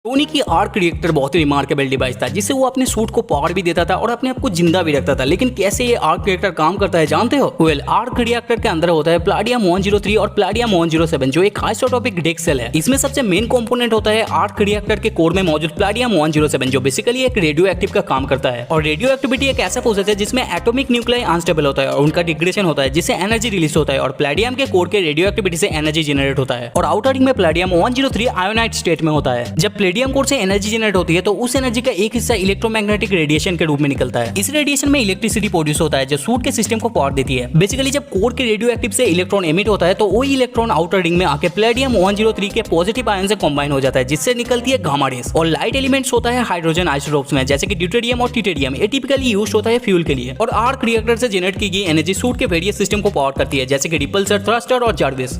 Tony की arc reactor बहुत ही remarkable device था जिससे वो अपने सूट को पावर भी देता था और अपने आप को जिंदा भी रखता था। लेकिन कैसे ये आर्क रिएक्टर काम करता है जानते हो? आर्क रिएक्टर के अंदर होता है प्लाडियम 103 और प्लाडियम 107 जो एक आइसोटोपिक डेक सेल है। इसमें सबसे मेन कंपोनेंट होता है आर्क रिएक्टर के कोर में मौजूद प्लाडियम 107 जो बेसिकली एक रेडियो एक्टिव का काम करता है। और रेडियो एक्टिविटी एक ऐसा प्रोसेस है जिसमें एटॉमिक न्यूक्लियाई अनस्टेबल होता है और उनका डिग्रेडेशन होता है जिससे एनर्जी रिलीज होता है और प्लाडियम के कोर के रेडियो एक्टिविटी से एनर्जी जनरेट होता है। और आउटर रिंग में प्लाडियम 103 आयोनाइड स्टेट में होता है। जब प्लेडियम कोर से एनर्जी जनरेट होती है तो उस एनर्जी का एक हिस्सा इलेक्ट्रोमैग्नेटिक रेडिएशन के रूप में निकलता है। इस रेडिएशन में इलेक्ट्रिसिटी प्रोड्यूस होता है जो सूट के सिस्टम को पावर देती है। बेसिकली जब कोर के रेडियो एक्टिव से इलेक्ट्रॉन एमिट होता है तो वही इलेक्ट्रॉन आउटर रिंग में आके प्लेडियम 103 के पॉजिटिव आयन से कंबाइन हो जाता है जिससे निकलती है गामा रेस। और लाइट एलिमेंट्स होता है हाइड्रोजन आइसोटोप्स में जैसे कि ड्यूटेरियम और ट्रिटियम। ये टिपिकली यूज्ड होता है फ्यूल के लिए। और आर्क रिएक्टर से जनरेट की गई एनर्जी सूट के वेरियस सिस्टम को पावर करती है जैसे कि रिपल्सर, थ्रस्टर और जार्विस।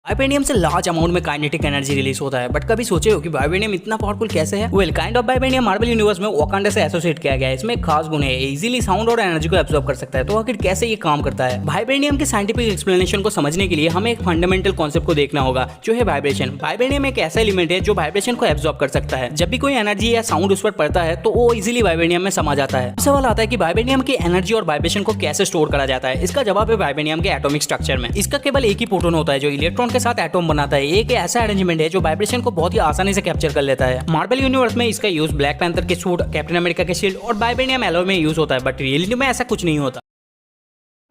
वाइब्रेनियम से लार्ज अमाउंट में काइनेटिक एनर्जी रिलीज होता है। बट कभी सोचे हो कि वाइब्रेनियम इतना पावरफुल कैसे है? Kind of vibranium Marvel universe में वाकांडा से एसोसिएट किया गया है। इसमें एक खास गुण है, इजीली साउंड और एनर्जी को एब्जॉर्ब कर सकता है। तो आखिर कैसे ये काम करता है? वाइब्रेनियम के साइंटिफिक एक्सप्लेनेशन को समझने के लिए हमें एक फंडामेंटल कॉन्सेप्ट को देखना होगा जो है वाइब्रेशन। वाइब्रेनियम एक ऐसा एलिमेंट है जो वाइब्रेशन को एब्जॉर्ब कर सकता है। जब भी कोई एनर्जी या साउंड उस पर पड़ता है तो वो इजीली वाइब्रेनियम में समा जाता है। सवाल आता है कि वाइब्रेनियम की एनर्जी और वाइब्रेशन को कैसे स्टोर करा जाता है? इसका जवाब है वाइब्रेनियम के एटॉमिक स्ट्रक्चर में। इसका केवल एक ही प्रोटॉन होता है जो इलेक्ट्रॉन के साथ एटॉम बनाता है। एक ऐसा अरेंजमेंट है जो वाइब्रेशन को बहुत ही आसानी से कैप्चर कर लेता है। मार्वल यूनिवर्स में इसका यूज ब्लैक पैंथर के सूट, कैप्टन अमेरिका के शील्ड और वाइब्रेनियम एलॉय में यूज होता है। बट रियलिटी में ऐसा कुछ नहीं होता।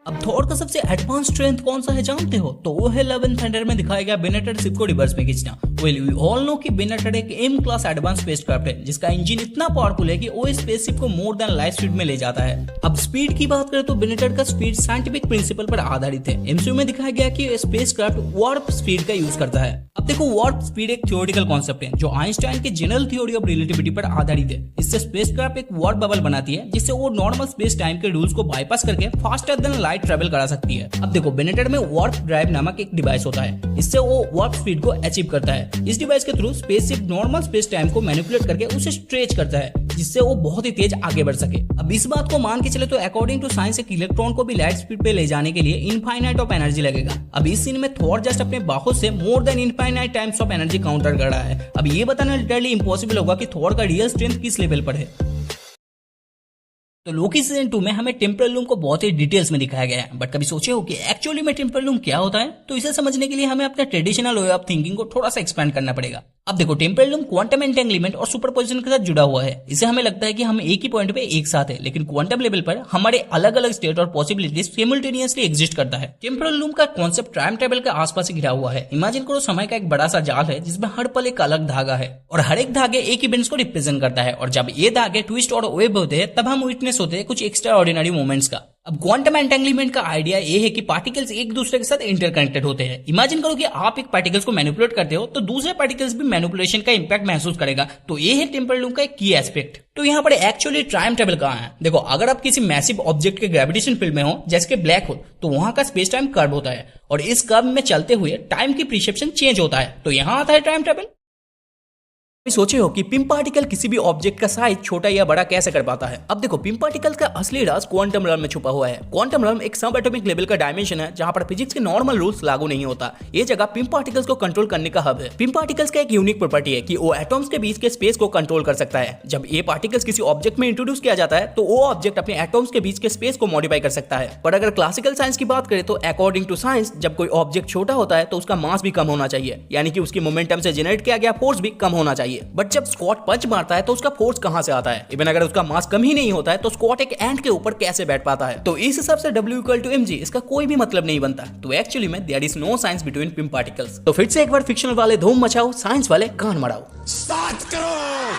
अब थॉर का सबसे एडवांस स्ट्रेंथ कौन सा है जानते हो? तो वो है लव एंड थंडर में दिखाया गया बेनेटेड शिप को रिवर्स में खींचना। वी ऑल नो कि बेनेटेड एक एम क्लास एडवांस स्पेसक्राफ्ट है जिसका इंजन इतना पावरफुल है कि वो स्पेसशिप को मोर देन लाइट स्पीड में ले जाता है। अब स्पीड की बात करें तो बेनेटेड का स्पीड साइंटिफिक प्रिंसिपल पर आधारित है। एमसीयू में दिखाया गया कि स्पेसक्राफ्ट वार्प स्पीड का यूज करता है। अब देखो, वार्प स्पीड एक थ्योरेटिकल कॉन्सेप्ट है जो आइंस्टाइन के जनरल थ्योरी ऑफ रिलेटिविटी पर आधारित है। इससे स्पेसक्राफ्ट एक वार्प बबल बनाती है जिससे वो नॉर्मल स्पेस टाइम के रूल्स को बाईपास करके फास्टर देन लाइट ट्रेवल करा सकती है। अब देखो, बेनेटेड में वार्प ड्राइव नामक एक डिवाइस होता है। इससे वो वार्प स्पीड को अचीव करता है। इस डिवाइस के through spaceship normal space time को मैनिपुलेट करके उसे स्ट्रेच करता है जिससे वो बहुत ही तेज आगे बढ़ सके। अब इस बात को मान के चले तो अकॉर्डिंग टू साइंस एक इलेक्ट्रॉन को भी लाइट स्पीड पे ले जाने के लिए इनफाइनाइट ऑफ एनर्जी लगेगा। अब इस सीन में थॉर जस्ट अपने बाहों से more than infinite times of energy counter कर रहा है। अब ये बताना लिटरली इम्पॉसिबल होगा कि थॉर का रियल स्ट्रेंथ किस लेवल पर है। तो लोकी सीजन 2 में हमें टेम्परल लूम को बहुत ही डिटेल्स में दिखाया गया है। बट कभी सोचे हो कि एक्चुअली में टेम्परल लूम क्या होता है? तो इसे समझने के लिए हमें अपने ट्रेडिशनल वे ऑफ थिंकिंग को थोड़ा सा एक्सपेंड करना पड़ेगा। अब देखो, टेम्परल लूम क्वांटम एंटेंगलमेंट और सुपरपोजिशन के साथ जुड़ा हुआ है। इसे हमें लगता है कि हम एक ही पॉइंट पे एक साथ है, लेकिन क्वांटम लेवल पर हमारे अलग अलग स्टेट और पॉसिबिलिटीज सिमुलटेनियसली एग्जिस्ट करता है। टेम्परल लूम का कॉन्सेप्ट टाइम ट्रेवल के आसपास घिरा हुआ है। इमेजिन करो, समय का एक बड़ा सा जाल है जिसमें हर पल एक अलग धागा है और हर एक धागे एक इवेंट्स को रिप्रेजेंट करता है। और जब ये धागे ट्विस्ट और वेव होते हैं तब हम विटनेस होते हैं कुछ एक्स्ट्रा ऑर्डिनरी मोमेंट्स का। अब क्वांटम एंटेंगलमेंट का आइडिया ये है कि पार्टिकल्स एक दूसरे के साथ इंटरकनेक्टेड होते हैं। इमेजिन करो कि आप एक पार्टिकल्स को मैनिपुलेट करते हो तो दूसरे पार्टिकल्स भी मैनिपुलेशन का इंपैक्ट महसूस करेगा। तो ये है टेम्परल लूम का एक की एस्पेक्ट। तो यहाँ पर एक्चुअली टाइम ट्रेवल कहाँ है? देखो, अगर आप किसी मैसिव ऑब्जेक्ट के ग्रेविटेशन फील्ड में हो जैसे कि ब्लैक होल, तो वहां का स्पेस टाइम कर्व होता है और इस कर्व में चलते हुए टाइम की परसेप्शन चेंज होता है। तो यहाँ आता है टाइम ट्रेवल। सोचे हो कि पिम पार्टिकल किसी भी ऑब्जेक्ट का साइज छोटा या बड़ा कैसे कर पाता है? अब देखो, पिम पार्टिकल का असली राज क्वांटम realm में छुपा हुआ है। क्वांटम realm एक सब एटॉमिक लेवल का डायमेंशन है जहां पर फिजिक्स के नॉर्मल रूल्स लागू नहीं होता। ये जगह पिम पार्टिकल्स को कंट्रोल करने का हब है। पिम पार्टिकल्स का एक यूनिक प्रॉपर्टी है कि वो एटॉम्स के बीच के स्पेस को कंट्रोल कर सकता है। जब ये पार्टिकल्स किसी ऑब्जेक्ट में इंट्रोड्यूस किया जाता है तो वो ऑब्जेक्ट अपने एटॉम्स के बीच के स्पेस को मॉडिफाई कर सकता है। पर अगर क्लासिकल साइंस की बात करें तो अकॉर्डिंग टू साइंस जब कोई ऑब्जेक्ट छोटा होता है तो उसका मास भी कम होना चाहिए, यानी कि उसकी मोमेंटम से जनरेट किया गया फोर्स भी कम होना चाहिए। बट जब स्क्वाट पंच मारता है तो उसका फोर्स कहां से आता है? इवन अगर उसका मास कम ही नहीं होता है तो स्क्वाट एक एंट के ऊपर कैसे बैठ पाता है? तो इस हिसाब से W=mg इसका कोई भी मतलब नहीं बनता। तो एक्चुअली में there is no science between पिम पार्टिकल्स। तो फिर से एक बार फिक्शनल वाले धूम मचाओ, साइंस वाले कान मड़ाओ। स्टार्ट करो।